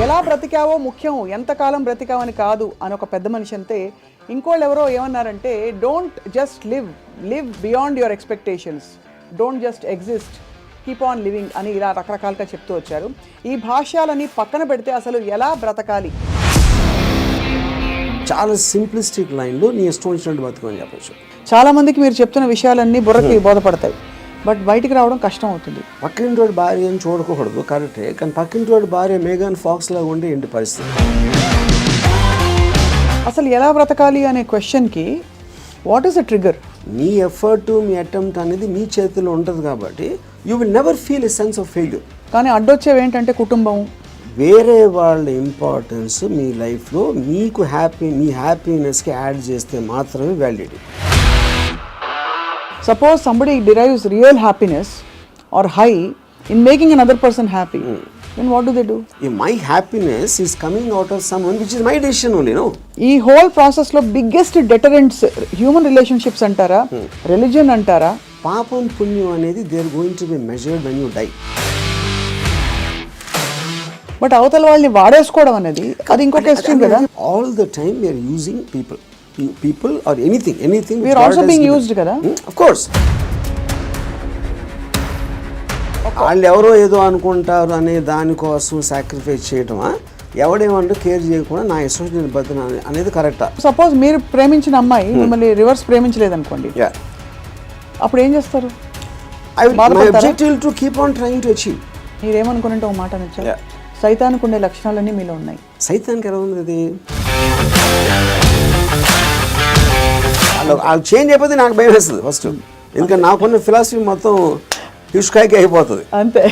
ఎలా బ్రతికావో ముఖ్యం, ఎంతకాలం బ్రతికావని కాదు అని ఒక పెద్ద మనిషి అంతే. ఇంకోళ్ళు ఎవరో ఏమన్నారంటే, don't just live beyond your expectations, don't just exist, keep on living అని ఇలా రకరకాలుగా చెప్తూ వచ్చారు. ఈ భాష్యాలని పక్కన పెడితే అసలు ఎలా బ్రతకాలి? చాలా సింప్లిస్టిక్ లైన్లో నీ ఇష్టం వచ్చినట్టు బతుకని చెప్పచ్చు. చాలామందికి మీరు చెప్తున్న విషయాలన్నీ బుర్రకి బోధపడతాయి, బట్ బయటికి రావడం కష్టం అవుతుంది. పక్కింటోడి భార్య అని చూడకూడదు, కరెక్టే. కానీ పక్కింటోడి భార్య మేఘన్ ఫాక్స్ లాగా ఉండే ఏంటి పరిస్థితి? అసలు ఎలా బ్రతకాలి అనే క్వశ్చన్కి what is the trigger? Me effort, me attempt అనేది మీ చేతిలో ఉంటుంది కాబట్టి you will never feel a sense of failure. కానీ అడ్డొచ్చేవి ఏంటంటే కుటుంబం, వేరే వాళ్ళ ఇంపార్టెన్స్ మీ లైఫ్లో మీకు మీ హ్యాపీనెస్కి యాడ్ చేస్తే మాత్రమే validity. Suppose somebody derives real happiness or high in making another person happy, then what do? My happiness is coming out of someone which is my decision only, no? ఈ whole process లో biggest deterrents human relationships అంటారా, religion అంటారా? పాపం పుణ్యం అనేది they are going to be measured when you die. But అవతల వాళ్ళని వాడేసుకోవడం అనేది అది ఇంకొక ఎక్స్ట్రీమ్ కదా. All the time we are using people or anything we are also being used kada. Of course. వాళ్ళు ఎవరో ఏదో అనుకుంటారు అనే దానికోసం సాక్రిఫైస్ చేయటమా, ఎవడేమంటూ కేర్ చేయకుండా నా ఇష్టం నేను బతున్నా అనేది కరెక్టా? సపోజ్ మీరు ప్రేమించిన అమ్మాయి మిమ్మల్ని రివర్స్ ప్రేమించలేదు అనుకోండి, అప్పుడు ఏం చేస్తారు? My objective to keep on trying to achieve. మీరేమనుకుంటే ఒక మాట నచ్చారు, సైతానికి ఉండే లక్షణాలన్నీ మీలో ఉన్నాయి. సైతానికి ఎలా ఉంది అది? వాళ్ళు చేంజ్ అయిపోతే నాకు భయం వేస్తుంది ఫస్ట్, ఎందుకంటే నాకున్న ఫిలాసఫీ మొత్తం ఇష్కాయికి అయిపోతుంది అంతే.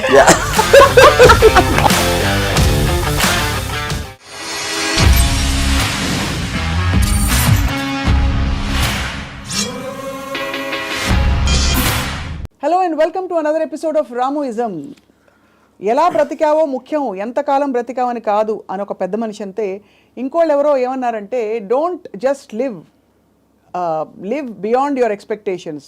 Hello and welcome to another episode of Ramuism. ఎలా బ్రతికావో ముఖ్యం, ఎంతకాలం బ్రతికావని కాదు అని ఒక పెద్ద మనిషి అంతే. ఇంకోళ్ళు ఎవరో ఏమన్నారంటే, don't just live beyond your expectations,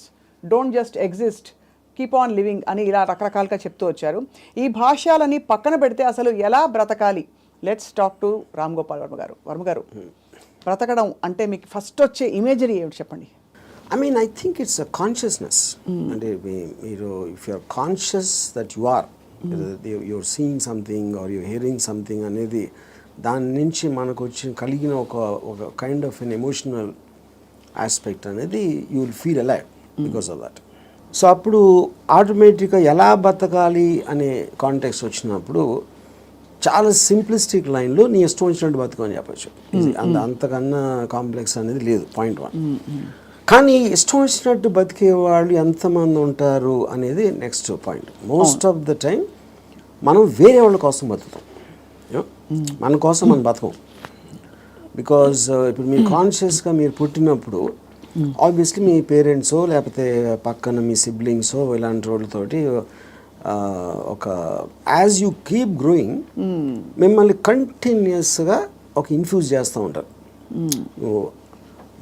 don't just exist, keep on living అని ఇలా రకరకాలుగా చెప్తూ వచ్చారు. ఈ భాష్యాలని పక్కన పెడితే అసలు ఎలా బ్రతకాలి? Let's talk to Ram Gopal Varma గారు. వర్మ గారు, బ్రతకడం అంటే మీకు ఫస్ట్ వచ్చే ఇమేజరీ ఏమిటి చెప్పండి? I think it's a consciousness. అంటే మీరు if you are conscious that you are you're seeing something or you're hearing something అనేది దాని నుంచి మనకు కలిగిన ఒక kind of an emotional aspect అనేది you will feel alive because of that. So అప్పుడు ఆటోమేటిక్గా ఎలా బతకాలి అనే కాంటెక్స్ట్ వచ్చినప్పుడు చాలా సింప్లిస్టిక్ లైన్లో నీ ఇష్టం వచ్చినట్టు బతకని చెప్పచ్చు. అంతకన్నా కాంప్లెక్స్ అనేది లేదు, పాయింట్ 1. కానీ ఇష్టం వచ్చినట్టు బతికే వాళ్ళు ఎంతమంది ఉంటారు అనేది next point. Most of the time మనం వేరే వాళ్ళ కోసం బతుకుతాం, మన కోసం మనం బతకం. బికాజ్ ఇప్పుడు మీరు కాన్షియస్గా మీరు పుట్టినప్పుడు ఆబ్వియస్లీ మీ పేరెంట్సో లేకపోతే పక్కన మీ సిబ్లింగ్సో ఇలాంటి వాళ్ళతోటి ఒక యాజ్ యూ కీప్ గ్రోయింగ్ మిమ్మల్ని కంటిన్యూస్గా ఒక ఇన్ఫ్యూజ్ చేస్తూ ఉంటారు. నువ్వు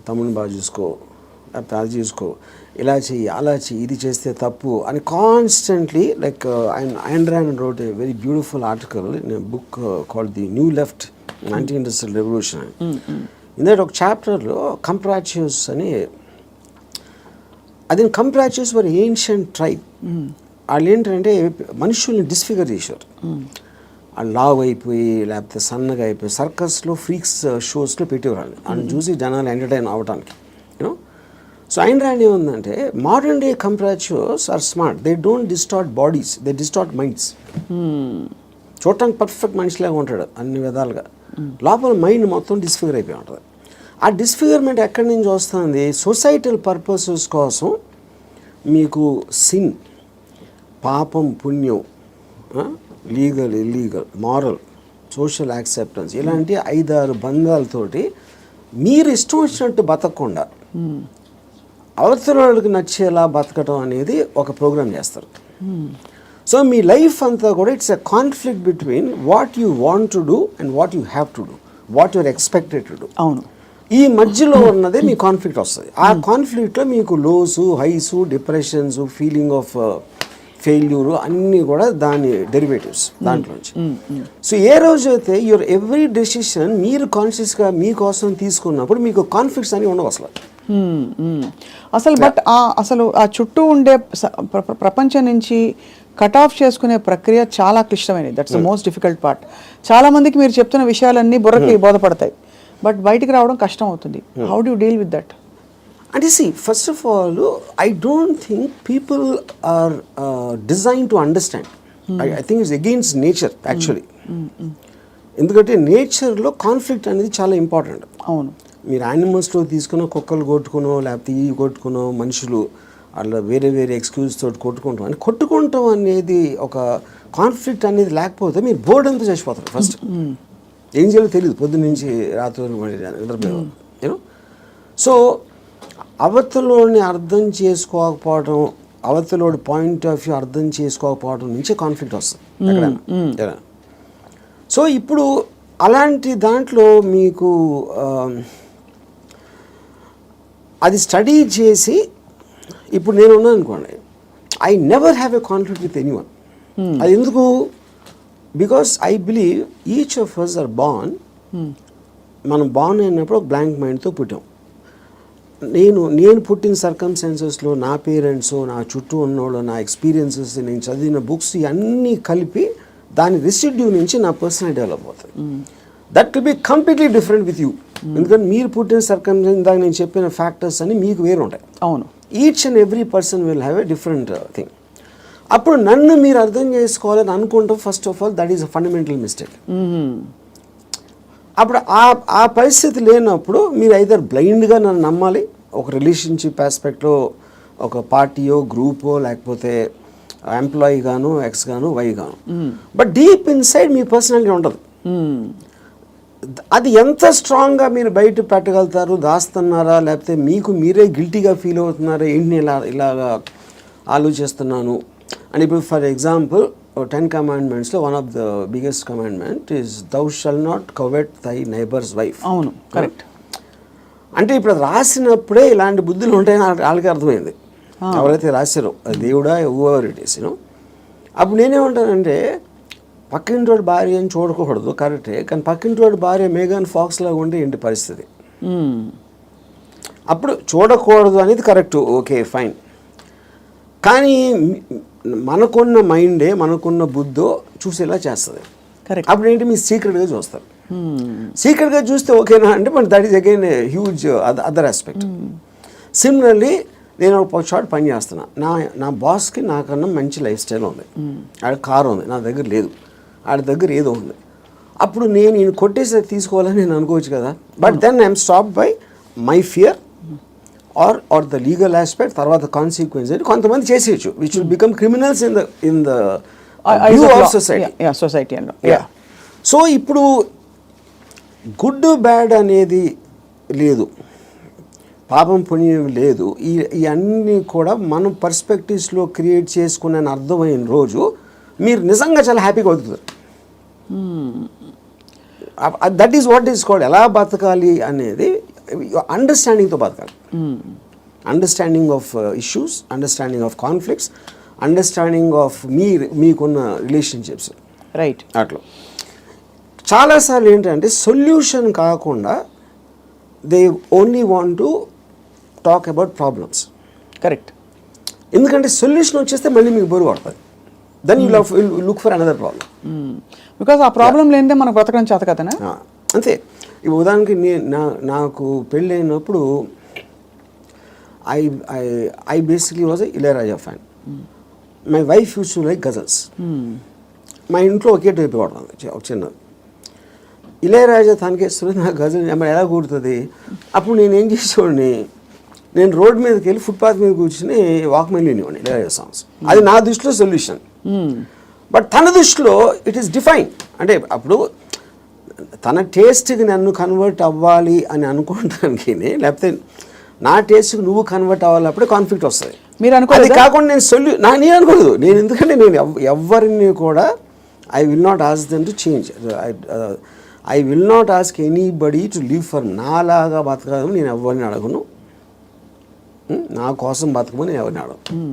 తమ్ముడిని బాగా చూసుకో, లేకపోతే అది చూసుకో, ఇలా చెయ్యి, అలా చెయ్యి, ఇది చేస్తే తప్పు అని constantly. Like Ayn Rand wrote a very beautiful article in a book called The New Left, Anti-Industrial Revolution. In that ఒక చాప్టర్లో కంప్రాచ్యూస్ అని, అది కంప్రాచ్యూస్ వర్ ఏన్షియంట్ ట్రైబ్. వాళ్ళు ఏంటంటే మనుషుల్ని డిస్ఫిగర్ చేశారు. వాళ్ళు లావ్ అయిపోయి లేకపోతే సన్నగా అయిపోయి సర్కస్లో ఫ్రీక్స్ షోస్లో పెట్టేవాళ్ళు. వాళ్ళని చూసి జనాలు ఎంటర్టైన్ అవ్వడానికి, యూనో. సో Ayn Rand ఏముందంటే, modern day comprachicos are smart, they don't distort bodies, they distort minds. చూడటానికి పర్ఫెక్ట్ మనిషిలాగా ఉంటాడు అన్ని విధాలుగా, లోపల మైండ్ మొత్తం డిస్ఫిగర్ అయిపోయి ఉంటుంది. ఆ డిస్ఫిగర్మెంట్ ఎక్కడి నుంచి వస్తుంది? సొసైటల్ పర్పసెస్ కోసం మీకు సిన్, పాపం పుణ్యం, legal illegal, moral, social acceptance, ఇలాంటి 5-6 బంధాలతోటి మీరు ఇష్టం వచ్చినట్టు బతకకుండా అవతల వాళ్ళకి నచ్చేలా బతకటం అనేది ఒక ప్రోగ్రామ్ చేస్తారు. సో మీ లైఫ్ అంతా కూడా it's a conflict between what you want to do and what you have to do, what you're expected to do. అవును, ఈ మధ్యలో ఉన్నదే మీ కాన్ఫ్లిక్ట్ వస్తుంది. ఆ కాన్ఫ్లిక్ట్లో మీకు lows, highs, depressions, feeling of failure అన్నీ కూడా దాని డెరివేటివ్స్ దాంట్లోంచి. సో ఏ రోజైతే యువర్ ఎవ్రీ డెసిషన్ మీరు కాన్షియస్గా మీకోసం తీసుకున్నప్పుడు మీకు కాన్ఫ్లిక్ట్స్ అని ఉండవు అసలు. అసలు బట్ అసలు ఆ చుట్టూ ఉండే ప్రపంచం నుంచి కట్ ఆఫ్ చేసుకునే ప్రక్రియ చాలా క్లిష్టమైనది. That's the most difficult part. చాలా మందికి మీరు చెప్తున్న విషయాలన్నీ బుర్రకి బోధపడతాయి, బట్ బయటికి రావడం కష్టం అవుతుంది. How do you deal with that? అంటే first of all I don't think people are design to understand. I think it's against nature actually. ఎందుకంటే నేచర్లో కాన్ఫ్లిక్ట్ అనేది చాలా ఇంపార్టెంట్. అవును. మీరు యానిమల్స్లో తీసుకున్న కుక్కలు కొట్టుకునో లేకపోతే ఇవి కొట్టుకునో మనుషులు అట్లా వేరే వేరే ఎక్స్క్యూజ్ తోటి కొట్టుకుంటాం అని కొట్టుకుంటాం అనేది ఒక కాన్ఫ్లిక్ట్ అనేది లేకపోతే మీరు బోర్డు అంతా చచ్చిపోతారు. ఫస్ట్ ఏం చేయాలో తెలియదు, పొద్దున్న నుంచి రాత్రి నిద్రపోయాను. సో అవతలోని అర్థం చేసుకోకపోవడం, అవతలోడి పాయింట్ ఆఫ్ వ్యూ అర్థం చేసుకోకపోవడం నుంచే కాన్ఫ్లిక్ట్ వస్తుంది ఎక్కడైనా. సో ఇప్పుడు అలాంటి దాంట్లో మీకు అది స్టడీ చేసి ఇప్పుడు నేను ఉన్నాను అనుకోండి, I never have a conflict with anyone. అది ఎందుకు? Because I believe each of us are born. మనం బార్న్ అయినప్పుడు ఒక బ్లాంక్ మైండ్తో పుట్టాం. నేను పుట్టిన సర్కమ్స్టాన్సెస్లో నా పేరెంట్స్, నా చుట్టూ ఉన్నోళ్ళు, నా ఎక్స్పీరియన్సెస్, నేను చదివిన బుక్స్ ఇవన్నీ కలిపి దాని రెసిడ్యూ నుంచి నా పర్సనల్ డెవలప్ అవుతుంది. That will be completely different with you. ఎందుకంటే మీరు పుట్టిన సర్కమ్స్టాన్స్, దాకా నేను చెప్పిన ఫ్యాక్టర్స్ అన్ని మీకు వేరు ఉంటాయి. అవును. Each and every person will have a different thing. అప్పుడు నన్ను మీరు అర్థం చేసుకోవాలని అనుకుంటాం. First of all that is a fundamental mistake. అప్పుడు ఆ పరిస్థితి లేనప్పుడు మీరు ఐదర్ బ్లైండ్గా నన్ను నమ్మాలి, ఒక రిలేషన్షిప్ ఆస్పెక్ట్లో ఒక పార్టీయో గ్రూపో లేకపోతే ఎంప్లాయీ గాను, ఎక్స్ గాను, వై గాను. But deep inside me personality ఉంటుంది. అది ఎంత స్ట్రాంగ్గా మీరు బయట పెట్టగలుగుతారు, దాస్తున్నారా లేకపోతే మీకు మీరే గిల్టీగా ఫీల్ అవుతున్నారా, ఏంటి ఇలాగా ఆలోచిస్తున్నాను అని. ఇప్పుడు for example 10 commandments one of the biggest commandment is thou shalt not covet thy neighbour's wife. అవును, కరెక్ట్. అంటే ఇప్పుడు అది రాసినప్పుడే ఇలాంటి బుద్ధులు ఉంటాయని వాళ్ళకి అర్థమైంది, ఎవరైతే రాశారో దేవుడా ఎవర్ ఇట్ ఈస్ యూనో. అప్పుడు నేనేమంటానంటే పక్కింటోడి భార్య అని చూడకూడదు, కరెక్టే, కానీ పక్కింటోడి భార్య మేఘన్ ఫాక్స్ లాగా ఉంటే ఏంటి పరిస్థితి? అప్పుడు చూడకూడదు అనేది కరెక్ట్, ఓకే ఫైన్. కానీ మనకున్న మైండే, మనకున్న బుద్ధో చూసేలా చేస్తుంది. అప్పుడు ఏంటి, మీరు సీక్రెట్గా చూస్తారు. సీక్రెట్గా చూస్తే ఓకేనా అంటే మరి that is again a huge other aspect. Similarly నేను ఒక షార్ట్ పని చేస్తున్నా, నా బాస్కి నాకన్నా మంచి లైఫ్ స్టైల్ ఉంది, ఆడ కారు ఉంది, నా దగ్గర లేదు, ఆడ దగ్గర ఏదో ఉంది. అప్పుడు నేను ఈయన కొట్టేసి తీసుకోవాలని నేను అనుకోవచ్చు కదా. But then I'm stop by my fear or the legal aspect, తర్వాత కాన్సిక్వెన్స్ అని కొంతమంది చేసేయచ్చు, which will become criminals in the view of society. So ఇప్పుడు గుడ్ బ్యాడ్ అనేది లేదు, పాపం పుణ్యం లేదు, ఇవన్నీ కూడా మనం పర్స్పెక్టివ్స్లో క్రియేట్ చేసుకునే అర్థమైన రోజు మీరు నిజంగా చాలా హ్యాపీగా అవుతుంది. That is what is called ఎలా బతకాలి అనేది అండర్స్టాండింగ్తో బతకాలి. Understanding of issues, understanding of conflicts, understanding of మీకున్న రిలేషన్షిప్స్. రైట్. అట్లా చాలాసార్లు ఏంటంటే సొల్యూషన్ కాకుండా they only want to talk about problems. Correct. ఎందుకంటే సొల్యూషన్ వచ్చేస్తే మళ్ళీ మీకు బరువు పడుతుంది. Then you look for another problem. Because ఆ ప్రాబ్లం లేనిదే మనకు బ్రతకడం చేత కదనా. అంతే. ఇప్పుడు ఉదాహరణకి నాకు పెళ్ళి అయినప్పుడు I basically was a Ilaiyaraaja fan. My wife use to like ghazals. మా ఇంట్లో ఒకే టైప్ పడుతుంది ఒక చిన్నది. ఇళయరాజా తనకేస్తుంది, నాకు గజల్ ఎలా కూడుతుంది. అప్పుడు నేనేం చేసేవాడిని, నేను రోడ్ మీదకి వెళ్ళి ఫుట్పాత్ మీద కూర్చుని వాక్మెన్ వినేవాడిని ఇళయరాజా సాంగ్స్. అది నా దృష్టిలో సొల్యూషన్. బట్ తన దృష్టిలో ఇట్ ఈస్ డిఫైన్. అంటే అప్పుడు తన టేస్ట్కి నన్ను కన్వర్ట్ అవ్వాలి అని అనుకోవడానికి, లేకపోతే నా టేస్ట్కి నువ్వు కన్వర్ట్ అవ్వాలి, అప్పుడే కాన్ఫ్లిక్ట్ వస్తుంది. మీరు అనుకోలేదు. అది కాకుండా నేను అనుకోలేదు. నేను ఎందుకంటే నేను ఎవరిని కూడా I will not ask them to change. I will not ask anybody to live for నాలాగా బతకడం నేను ఎవరిని అడగను, నా కోసం బతకమని ఎవరిని అడగను.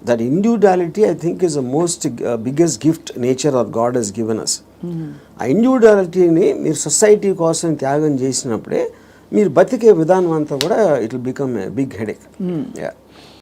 That individuality, I think, is the most biggest gift nature or God has given us. ఆ ఇండివిజువాలిటీని మీరు సొసైటీ కోసం త్యాగం చేసినప్పుడే మీరు బతికే విధానం అంతా కూడా it will become a big headache.